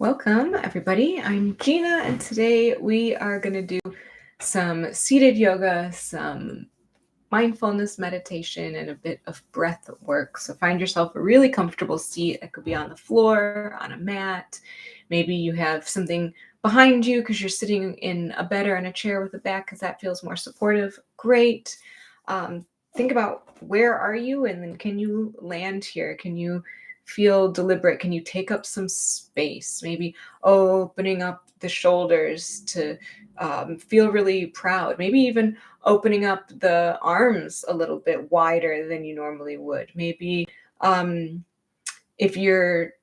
Welcome, everybody. I'm Gina, and today we are going to do some seated yoga, some mindfulness meditation, and a bit of breath work. So find yourself a really comfortable seat. It could be on the floor, on a mat. Maybe you have something behind you because you're sitting in a bed or in a chair with a back because that feels more supportive. Great. Think about where are you, and then can you land here? Can you feel deliberate? Can you take up some space? Maybe opening up the shoulders to feel really proud. Maybe even opening up the arms a little bit wider than you normally would. Maybe if you're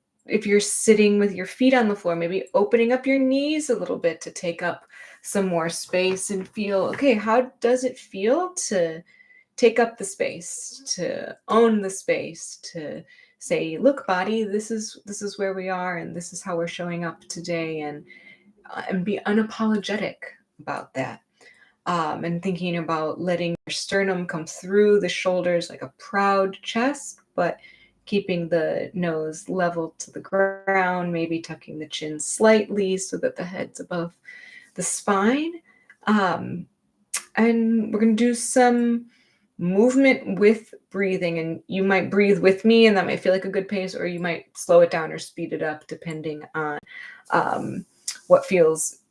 sitting with your feet on the floor, maybe opening up your knees a little bit to take up some more space and feel, okay, how does it feel to take up the space, to own the space, to say, look, body, this is where we are, and this is how we're showing up today, and be unapologetic about that. And thinking about letting your sternum come through the shoulders like a proud chest, but keeping the nose level to the ground, maybe tucking the chin slightly so that the head's above the spine. And we're going to do some movement with breathing, and you might breathe with me, and that might feel like a good pace, or you might slow it down or speed it up depending on what feels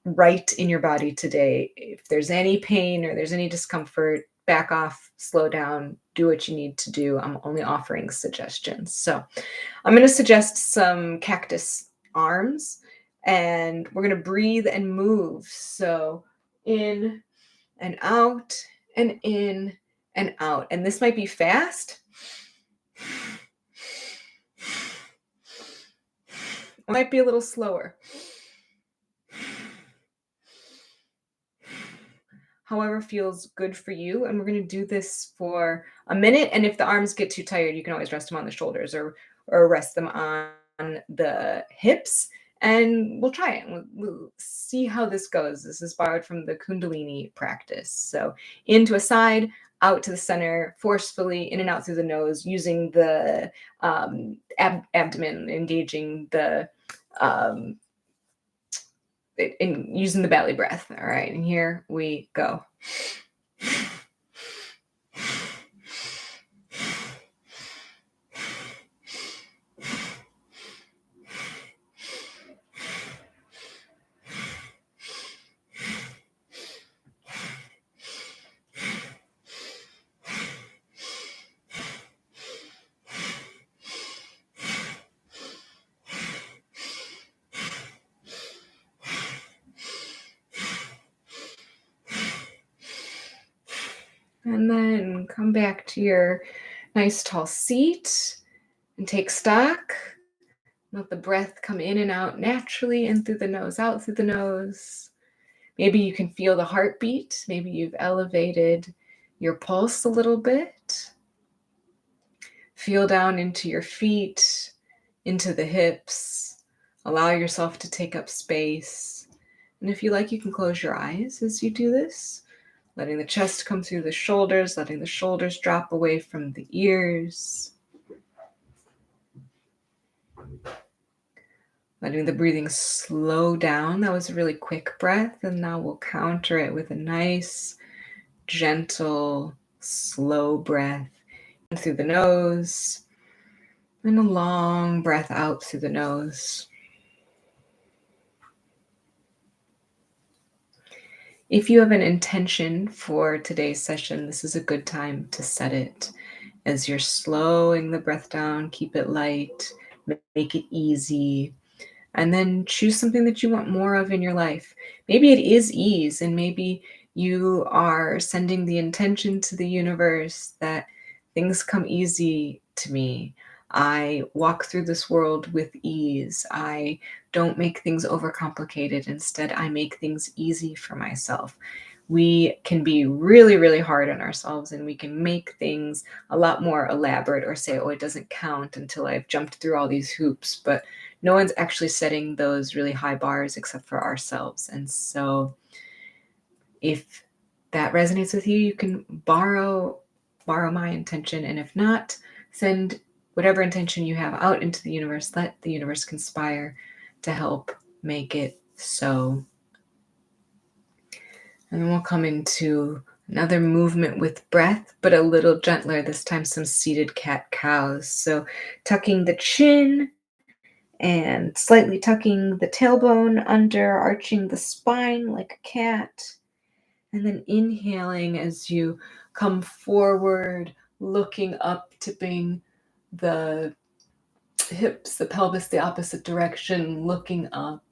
right in your body today. If there's any pain or there's any discomfort, back off, slow down, do what you need to do. I'm only offering suggestions. So I'm going to suggest some cactus arms, and we're going to breathe and move. So in and out and in and out. And this might be fast. It might be a little slower. However feels good for you. And we're going to do this for a minute. And if the arms get too tired, you can always rest them on the shoulders or rest them on the hips. And we'll try it. We'll see how this goes. This is borrowed from the Kundalini practice. So into a side, out to the center, forcefully, in and out through the nose, using the abdomen, engaging the using the belly breath. All right, and here we go. And then come back to your nice tall seat and take stock. Let the breath come in and out naturally, in through the nose, out through the nose. Maybe you can feel the heartbeat. Maybe you've elevated your pulse a little bit. Feel down into your feet, into the hips. Allow yourself to take up space. And if you like, you can close your eyes as you do this. Letting the chest come through the shoulders, letting the shoulders drop away from the ears. Letting the breathing slow down. That was a really quick breath, and now we'll counter it with a nice, gentle, slow breath in through the nose, and a long breath out through the nose. If you have an intention for today's session, this is a good time to set it. As you're slowing the breath down, keep it light, make it easy, and then choose something that you want more of in your life. Maybe it is ease, and maybe you are sending the intention to the universe that things come easy to me. I walk through this world with ease. I don't make things overcomplicated. Instead, I make things easy for myself. We can be really, really hard on ourselves, and we can make things a lot more elaborate or say, oh, it doesn't count until I've jumped through all these hoops. But no one's actually setting those really high bars except for ourselves. And so if that resonates with you, you can borrow my intention. And if not, send whatever intention you have out into the universe. Let the universe conspire to help make it so. And then we'll come into another movement with breath, but a little gentler, this time some seated cat-cows. So tucking the chin and slightly tucking the tailbone under, arching the spine like a cat. And then inhaling as you come forward, looking up, tipping the hips, the pelvis, the opposite direction, looking up.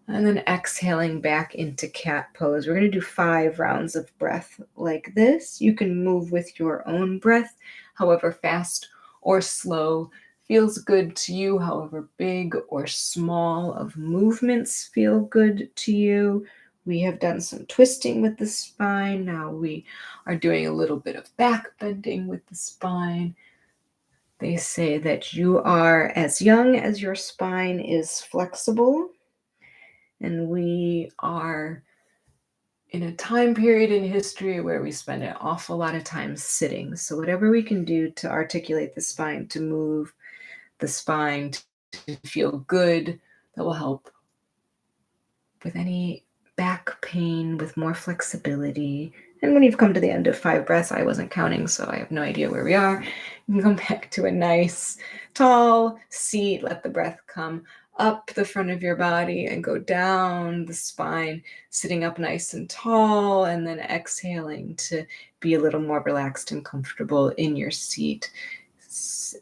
And then exhaling back into cat pose. We're going to do 5 rounds of breath like this. You can move with your own breath, however fast or slow feels good to you, however big or small of movements feel good to you. We have done some twisting with the spine. Now we are doing a little bit of back bending with the spine. They say that you are as young as your spine is flexible. And we are in a time period in history where we spend an awful lot of time sitting. So whatever we can do to articulate the spine, to move the spine, to feel good, that will help with any back pain, with more flexibility. And when you've come to the end of 5 breaths, I wasn't counting, so I have no idea where we are. You can come back to a nice tall seat. Let the breath come up the front of your body and go down the spine, sitting up nice and tall, and then exhaling to be a little more relaxed and comfortable in your seat.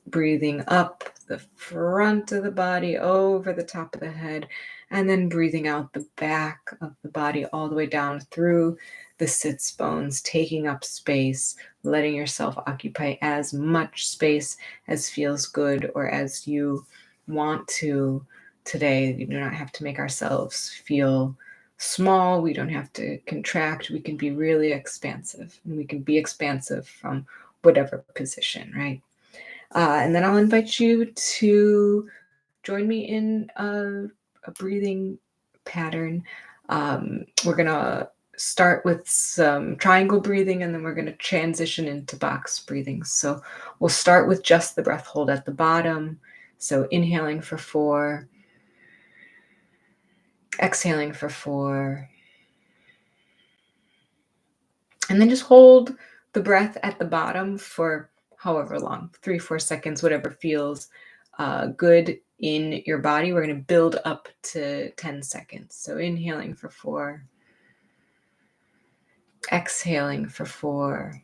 Breathing up the front of the body, over the top of the head, and then breathing out the back of the body all the way down through the sits bones, taking up space, letting yourself occupy as much space as feels good or as you want to today. We do not have to make ourselves feel small. We don't have to contract. We can be really expansive, and we can be expansive from whatever position, right? And then I'll invite you to join me in a breathing pattern. We're going to start with some triangle breathing, and then we're going to transition into box breathing. So we'll start with just the breath hold at the bottom. So inhaling for 4, exhaling for 4, and then just hold the breath at the bottom for however long, 3-4 seconds, whatever feels good in your body. We're going to build up to 10 seconds. So inhaling for 4, exhaling for 4,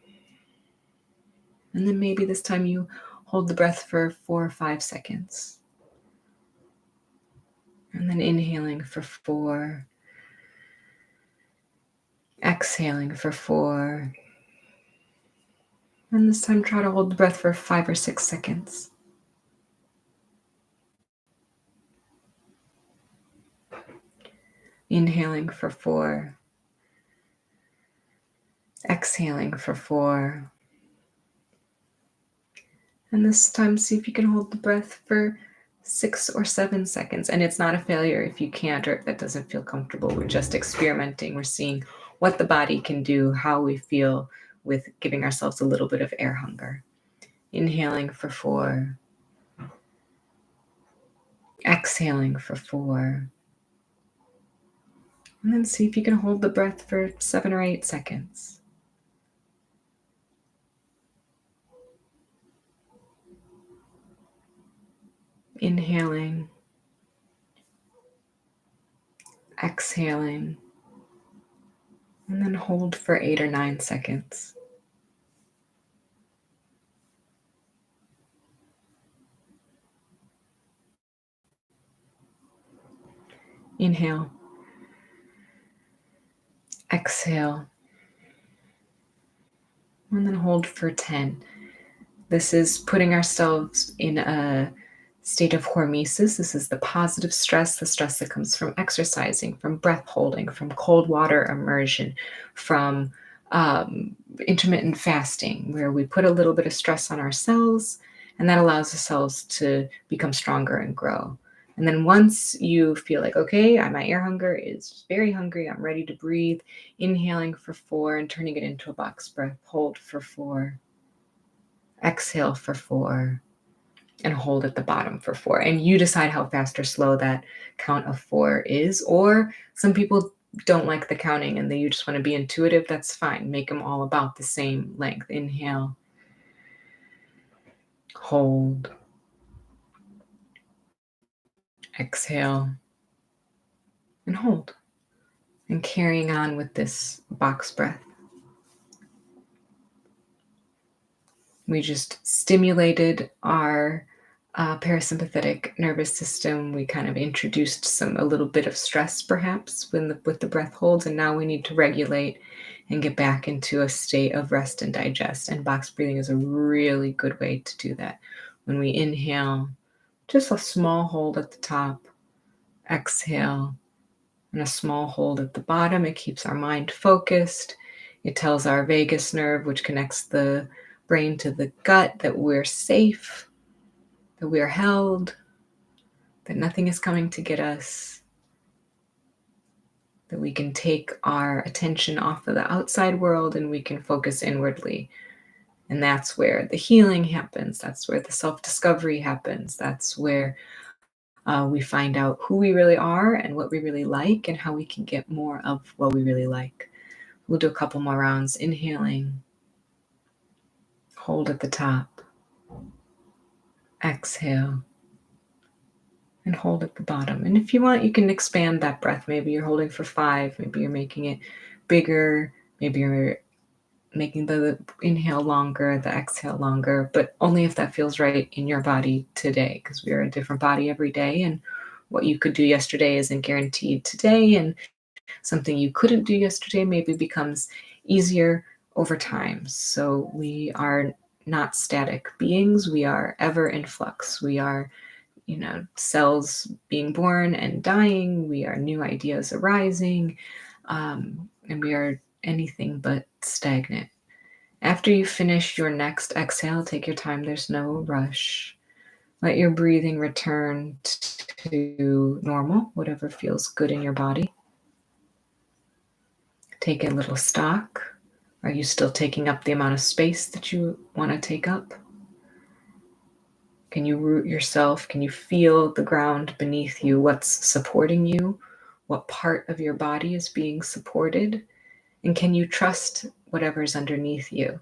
and then maybe this time you hold the breath for 4 or 5 seconds. And then inhaling for 4, exhaling for 4, and this time try to hold the breath for 5 or 6 seconds. Inhaling for 4, exhaling for 4, and this time see if you can hold the breath for 6 or 7 seconds. And it's not a failure if you can't or if that doesn't feel comfortable. We're just experimenting. We're seeing what the body can do, how we feel with giving ourselves a little bit of air hunger. Inhaling for 4, exhaling for 4, and then see if you can hold the breath for 7 or 8 seconds. Inhaling, exhaling, and then hold for 8 or 9 seconds. Inhale, exhale, and then hold for 10. This is putting ourselves in a state of hormesis. This is the positive stress, the stress that comes from exercising, from breath holding, from cold water immersion, from intermittent fasting, where we put a little bit of stress on our cells, and that allows the cells to become stronger and grow. And then once you feel like, okay, my air hunger is very hungry, I'm ready to breathe, inhaling for 4 and turning it into a box breath. Hold for 4. Exhale for 4. and hold at the bottom for 4. And you decide how fast or slow that count of 4 is. Or some people don't like the counting and you just want to be intuitive. That's fine. Make them all about the same length. Inhale, hold, exhale, and hold. And carrying on with this box breath. We just stimulated our parasympathetic nervous system. We kind of introduced a little bit of stress, perhaps, with the breath holds, and now we need to regulate and get back into a state of rest and digest. And box breathing is a really good way to do that. When we inhale, just a small hold at the top, exhale, and a small hold at the bottom. It keeps our mind focused. It tells our vagus nerve, which connects the brain to the gut, that we're safe, that we're held, that nothing is coming to get us, that we can take our attention off of the outside world and we can focus inwardly. And that's where the healing happens. That's where the self-discovery happens. That's where we find out who we really are and what we really like and how we can get more of what we really like. We'll do a couple more rounds. Inhaling, hold at the top, exhale, and hold at the bottom. And if you want, you can expand that breath. Maybe you're holding for 5, maybe you're making it bigger, maybe you're making the inhale longer, the exhale longer, but only if that feels right in your body today, because we are a different body every day, and what you could do yesterday isn't guaranteed today, and something you couldn't do yesterday maybe becomes easier over time. So we are not static beings. We are ever in flux. We are, cells being born and dying. We are new ideas arising, and we are anything but stagnant. After you finish your next exhale, take your time. There's no rush. Let your breathing return to normal, whatever feels good in your body. Take a little stock. Are you still taking up the amount of space that you want to take up? Can you root yourself? Can you feel the ground beneath you? What's supporting you? What part of your body is being supported? And can you trust whatever's underneath you?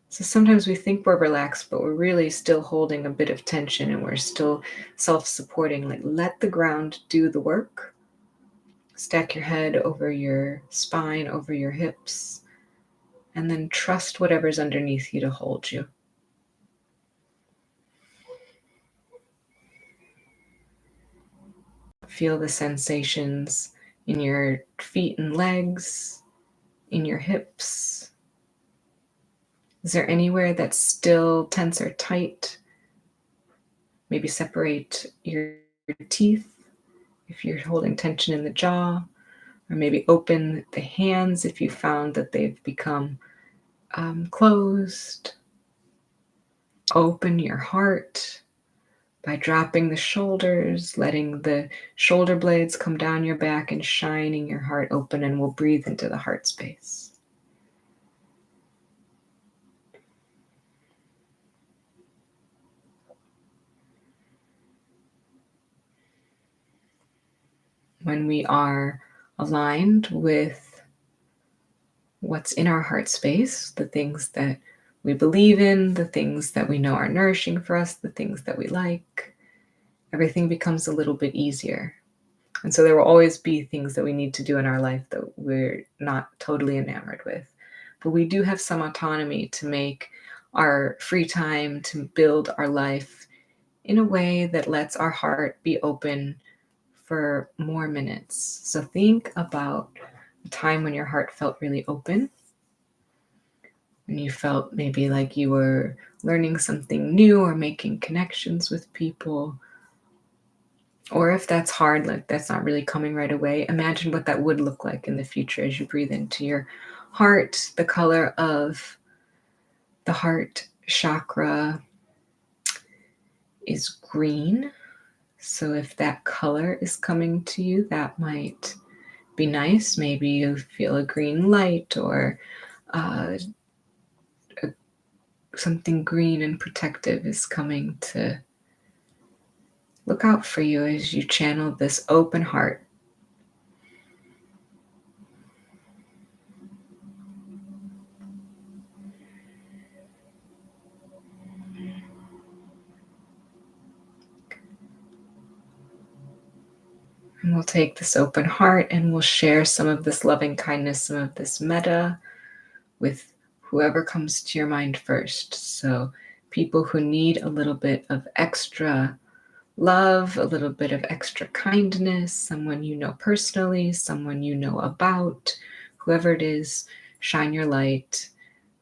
So sometimes we think we're relaxed, but we're really still holding a bit of tension and we're still self-supporting. Like, let the ground do the work. Stack your head over your spine, over your hips, and then trust whatever's underneath you to hold you. Feel the sensations in your feet and legs, in your hips. Is there anywhere that's still tense or tight? Maybe separate your teeth if you're holding tension in the jaw, or maybe open the hands if you found that they've become closed. Open your heart by dropping the shoulders, letting the shoulder blades come down your back and shining your heart open, and we'll breathe into the heart space. When we are aligned with what's in our heart space, the things that we believe in, the things that we know are nourishing for us, the things that we like, everything becomes a little bit easier. And so there will always be things that we need to do in our life that we're not totally enamored with. But we do have some autonomy to make our free time, to build our life in a way that lets our heart be open for more minutes. So think about a time when your heart felt really open, when you felt maybe like you were learning something new or making connections with people. Or if that's hard, like that's not really coming right away, imagine what that would look like in the future as you breathe into your heart. The color of the heart chakra is green. So if that color is coming to you, that might be nice. Maybe you feel a green light or something green and protective is coming to look out for you as you channel this open heart. And we'll take this open heart and we'll share some of this loving kindness, some of this metta with whoever comes to your mind first. So people who need a little bit of extra love, a little bit of extra kindness, someone you know personally, someone you know about, whoever it is, shine your light.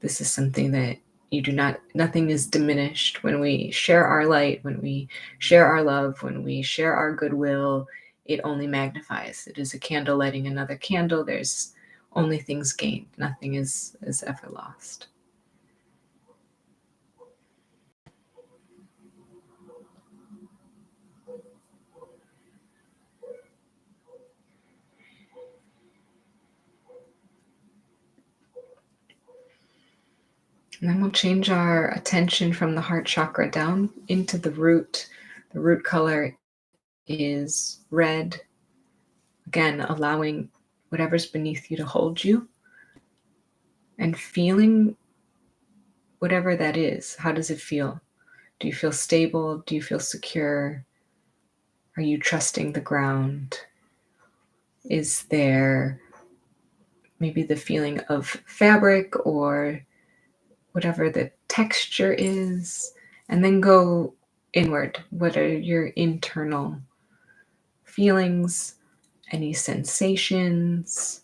This is something that you do not, nothing is diminished when we share our light, when we share our love, when we share our goodwill. It only magnifies. It is a candle lighting another candle. There's only things gained. Nothing is ever lost. And then we'll change our attention from the heart chakra down into the root. The root color is red. Again, allowing whatever's beneath you to hold you and feeling whatever that is. How does it feel? Do you feel stable? Do you feel secure? Are you trusting the ground? Is there maybe the feeling of fabric or whatever the texture is? And then go inward. What are your internal feelings? Any sensations?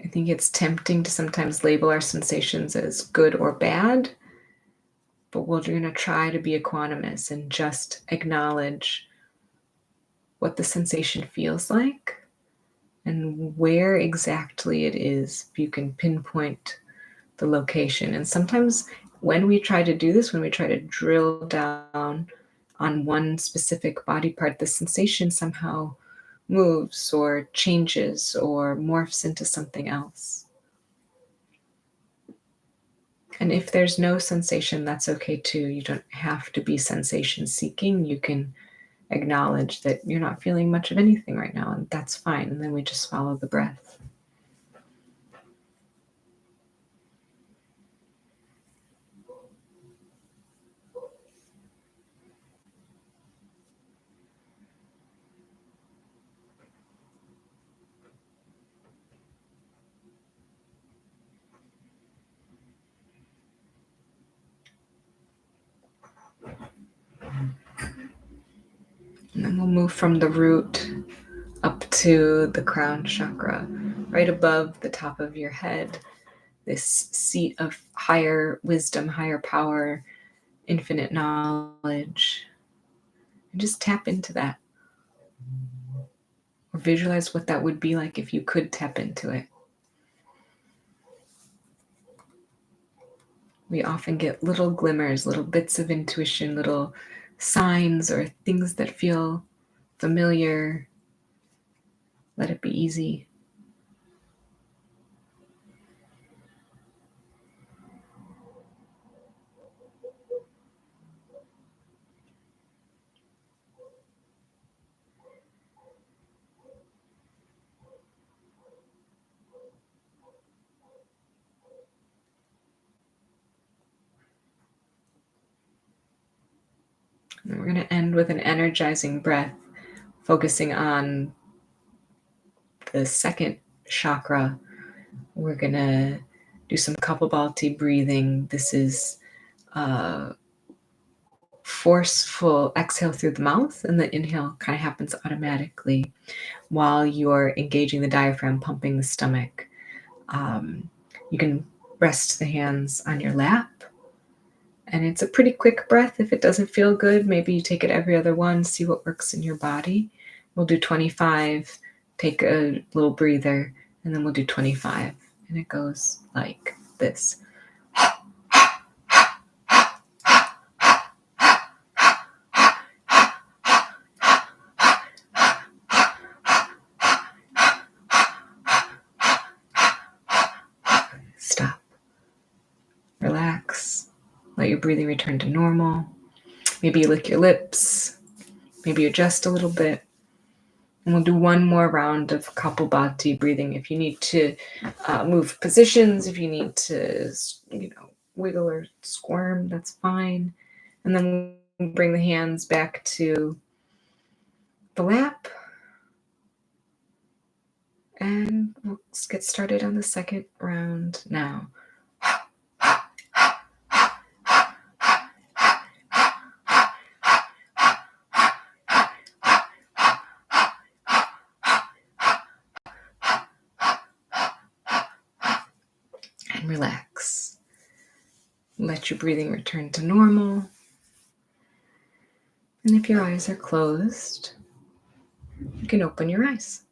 I think it's tempting to sometimes label our sensations as good or bad, but we're going to try to be equanimous and just acknowledge what the sensation feels like and where exactly it is. If you can pinpoint the location. And sometimes when we try to do this, when we try to drill down on one specific body part, the sensation somehow moves or changes or morphs into something else. And if there's no sensation, that's okay too. You don't have to be sensation seeking. You can acknowledge that you're not feeling much of anything right now, and that's fine. And then we just follow the breath. And then we'll move from the root up to the crown chakra, right above the top of your head, this seat of higher wisdom, higher power, infinite knowledge. And just tap into that. Or visualize what that would be like if you could tap into it. We often get little glimmers, little bits of intuition, little signs or things that feel familiar. Let it be easy. And we're going to end with an energizing breath, focusing on the second chakra. We're going to do some Kapalbhati breathing. This is forceful exhale through the mouth, and the inhale kind of happens automatically while you're engaging the diaphragm, pumping the stomach. You can rest the hands on your lap. And it's a pretty quick breath. If it doesn't feel good, maybe you take it every other one, see what works in your body. We'll do 25, take a little breather, and then we'll do 25. And it goes like this. Stop. Relax. Let your breathing return to normal. Maybe you lick your lips. Maybe adjust a little bit. And we'll do one more round of Kapalbhati breathing. If you need to move positions, if you need to, wiggle or squirm, that's fine. And then we'll bring the hands back to the lap. And we'll get started on the second round now. And relax. Let your breathing return to normal. And if your eyes are closed, you can open your eyes.